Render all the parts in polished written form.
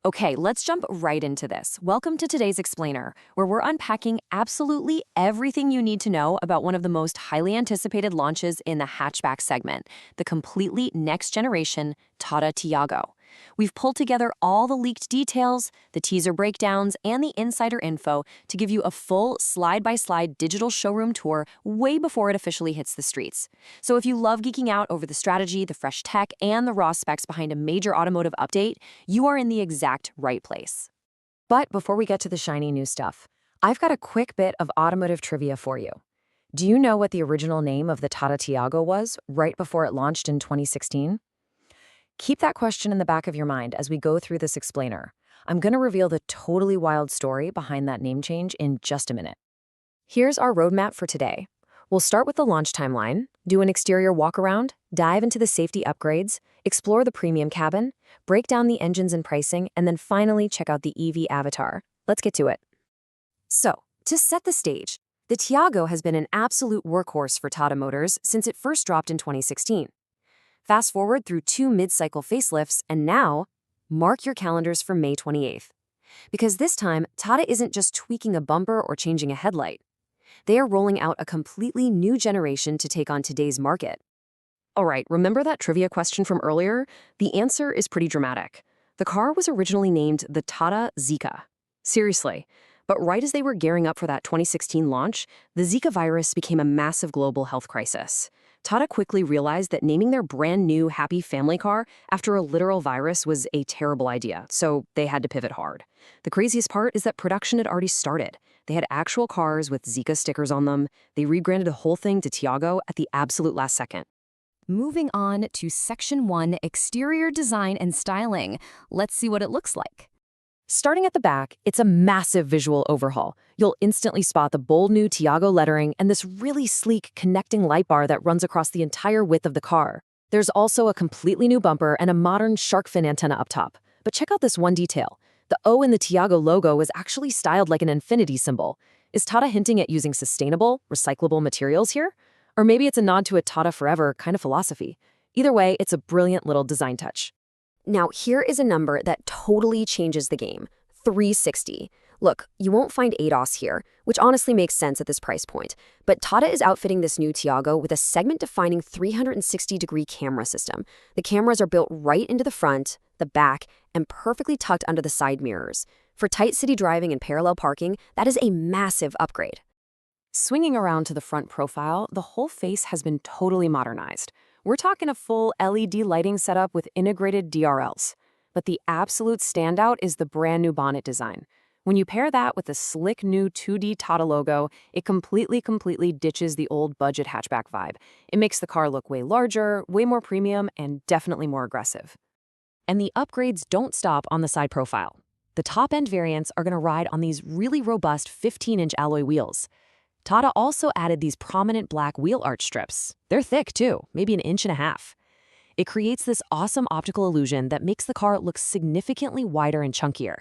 Okay, let's jump right into this. Welcome to today's Explainer, where we're unpacking absolutely everything you need to know about one of the most highly anticipated launches in the hatchback segment, the completely next-generation Tata Tiago. We've pulled together all the leaked details, the teaser breakdowns, and the insider info to give you a full slide-by-slide digital showroom tour way before it officially hits the streets. So if you love geeking out over the strategy, the fresh tech, and the raw specs behind a major automotive update, you are in the exact right place. But before we get to the shiny new stuff, I've got a quick bit of automotive trivia for you. Do you know what the original name of the Tata Tiago was right before it launched in 2016? Keep that question in the back of your mind as we go through this explainer. I'm going to reveal the totally wild story behind that name change in just a minute. Here's our roadmap for today. We'll start with the launch timeline, do an exterior walkaround, dive into the safety upgrades, explore the premium cabin, break down the engines and pricing, and then finally check out the EV avatar. Let's get to it. So, to set the stage, the Tiago has been an absolute workhorse for Tata Motors since it first dropped in 2016. Fast forward through 2 mid-cycle facelifts, and now, mark your calendars for May 28th. Because this time, Tata isn't just tweaking a bumper or changing a headlight. They are rolling out a completely new generation to take on today's market. All right, remember that trivia question from earlier? The answer is pretty dramatic. The car was originally named the Tata Zika. Seriously. But right as they were gearing up for that 2016 launch, the Zika virus became a massive global health crisis. Tata quickly realized that naming their brand new happy family car after a literal virus was a terrible idea, so they had to pivot hard. The craziest part is that production had already started. They had actual cars with Zika stickers on them. They rebranded the whole thing to Tiago at the absolute last second. Moving on to Section 1, Exterior Design and Styling. Let's see what it looks like. Starting at the back, it's a massive visual overhaul. You'll instantly spot the bold new Tiago lettering and this really sleek connecting light bar that runs across the entire width of the car. There's also a completely new bumper and a modern shark fin antenna up top. But check out this one detail. The O in the Tiago logo was actually styled like an infinity symbol. Is Tata hinting at using sustainable, recyclable materials here? Or maybe it's a nod to a Tata Forever kind of philosophy. Either way, it's a brilliant little design touch. Now, here is a number that totally changes the game, 360. Look, you won't find ADAS here, which honestly makes sense at this price point, but Tata is outfitting this new Tiago with a segment-defining 360-degree camera system. The cameras are built right into the front, the back, and perfectly tucked under the side mirrors. For tight city driving and parallel parking, that is a massive upgrade. Swinging around to the front profile, the whole face has been totally modernized. We're talking a full LED lighting setup with integrated DRLs. But the absolute standout is the brand new bonnet design. When you pair that with the slick new 2D Tata logo, it completely ditches the old budget hatchback vibe. It makes the car look way larger, way more premium, and definitely more aggressive. And the upgrades don't stop on the side profile. The top-end variants are going to ride on these really robust 15-inch alloy wheels. Tata also added these prominent black wheel arch strips. They're thick, too, maybe 1.5 inches. It creates this awesome optical illusion that makes the car look significantly wider and chunkier.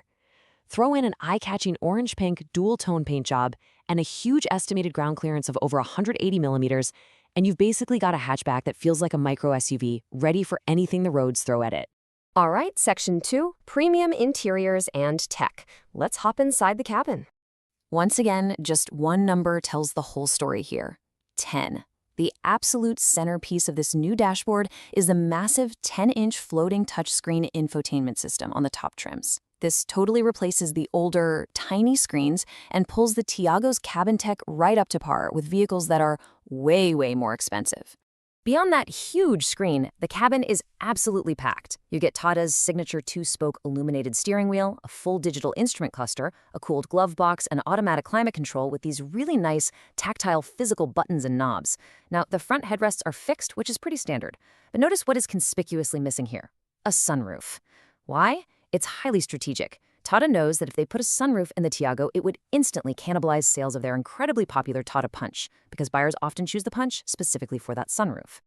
Throw in an eye-catching orange-pink dual-tone paint job and a huge estimated ground clearance of over 180 millimeters, and you've basically got a hatchback that feels like a micro SUV, ready for anything the roads throw at it. All right, Section 2, Premium Interiors and Tech. Let's hop inside the cabin. Once again, just one number tells the whole story here, 10. The absolute centerpiece of this new dashboard is the massive 10-inch floating touchscreen infotainment system on the top trims. This totally replaces the older, tiny screens and pulls the Tiago's cabin tech right up to par with vehicles that are way more expensive. Beyond that huge screen, the cabin is absolutely packed. You get Tata's signature 2-spoke illuminated steering wheel, a full digital instrument cluster, a cooled glove box, and automatic climate control with these really nice, tactile physical buttons and knobs. Now, the front headrests are fixed, which is pretty standard. But notice what is conspicuously missing here: a sunroof. Why? It's highly strategic. Tata knows that if they put a sunroof in the Tiago, it would instantly cannibalize sales of their incredibly popular Tata Punch, because buyers often choose the Punch specifically for that sunroof.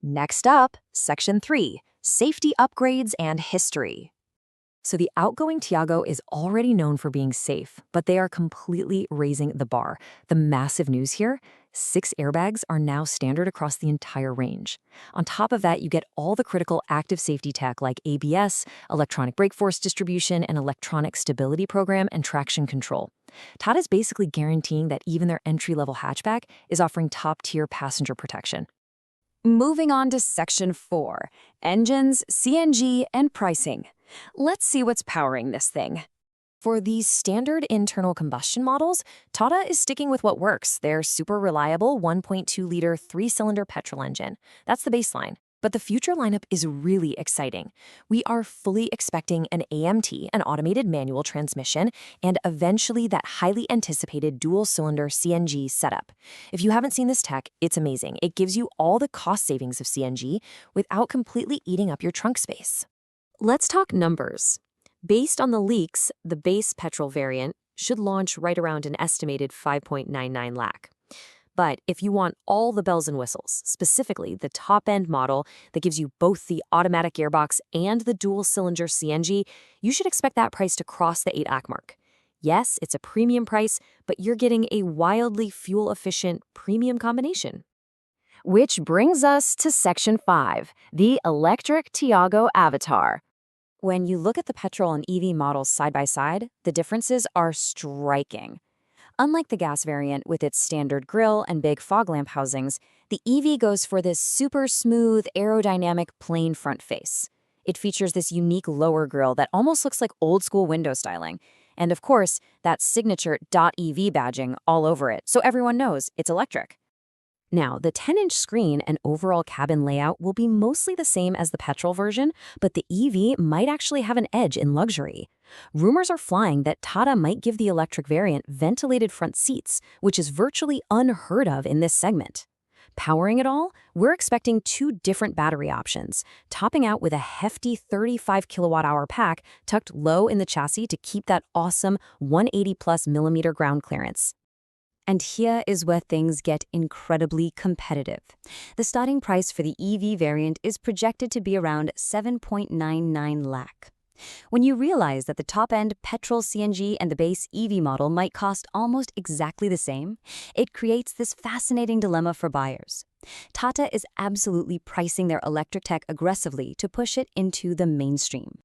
Next up, Section 3, Safety Upgrades and History. So the outgoing Tiago is already known for being safe, but they are completely raising the bar. The massive news here: 6 airbags are now standard across the entire range. On top of that, you get all the critical active safety tech like ABS, electronic brake force distribution, and electronic stability program and traction control. Tata's basically guaranteeing that even their entry-level hatchback is offering top-tier passenger protection. Moving on to Section 4, engines, CNG, and pricing. Let's see what's powering this thing. For these standard internal combustion models, Tata is sticking with what works: their super reliable 1.2-liter 3-cylinder petrol engine. That's the baseline. But the future lineup is really exciting. We are fully expecting an AMT, an automated manual transmission, and eventually that highly anticipated dual-cylinder CNG setup. If you haven't seen this tech, it's amazing. It gives you all the cost savings of CNG without completely eating up your trunk space. Let's talk numbers. Based on the leaks, the base petrol variant should launch right around an estimated 5.99 lakh. But if you want all the bells and whistles, specifically the top-end model that gives you both the automatic gearbox and the dual-cylinder CNG, you should expect that price to cross the 8 lakh mark. Yes, it's a premium price, but you're getting a wildly fuel-efficient premium combination. Which brings us to Section 5, the electric Tiago Avatar. When you look at the petrol and EV models side by side, the differences are striking. Unlike the gas variant with its standard grille and big fog lamp housings, the EV goes for this super smooth, aerodynamic, plain front face. It features this unique lower grille that almost looks like old-school window styling. And of course, that signature .EV badging all over it, so everyone knows it's electric. Now, the 10-inch screen and overall cabin layout will be mostly the same as the petrol version, but the EV might actually have an edge in luxury. Rumors are flying that Tata might give the electric variant ventilated front seats, which is virtually unheard of in this segment. Powering it all, we're expecting 2 different battery options, topping out with a hefty 35 kilowatt-hour pack tucked low in the chassis to keep that awesome 180+ millimeter ground clearance. And here is where things get incredibly competitive. The starting price for the EV variant is projected to be around 7.99 lakh. When you realize that the top-end petrol CNG and the base EV model might cost almost exactly the same, it creates this fascinating dilemma for buyers. Tata is absolutely pricing their electric tech aggressively to push it into the mainstream.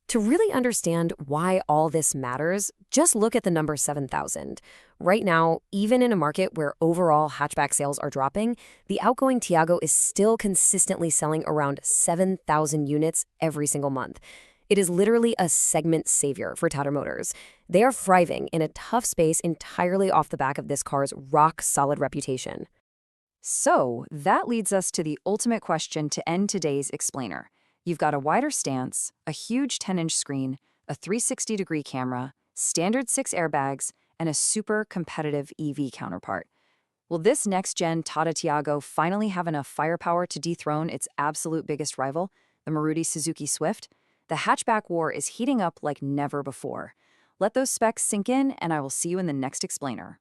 To really understand why all this matters, just look at the number 7,000. Right now, even in a market where overall hatchback sales are dropping, the outgoing Tiago is still consistently selling around 7,000 units every single month. It is literally a segment savior for Tata Motors. They are thriving in a tough space entirely off the back of this car's rock-solid reputation. So, that leads us to the ultimate question to end today's explainer. You've got a wider stance, a huge 10-inch screen, a 360-degree camera, standard 6 airbags, and a super competitive EV counterpart. Will this next-gen Tata Tiago finally have enough firepower to dethrone its absolute biggest rival, the Maruti Suzuki Swift? The hatchback war is heating up like never before. Let those specs sink in, and I will see you in the next explainer.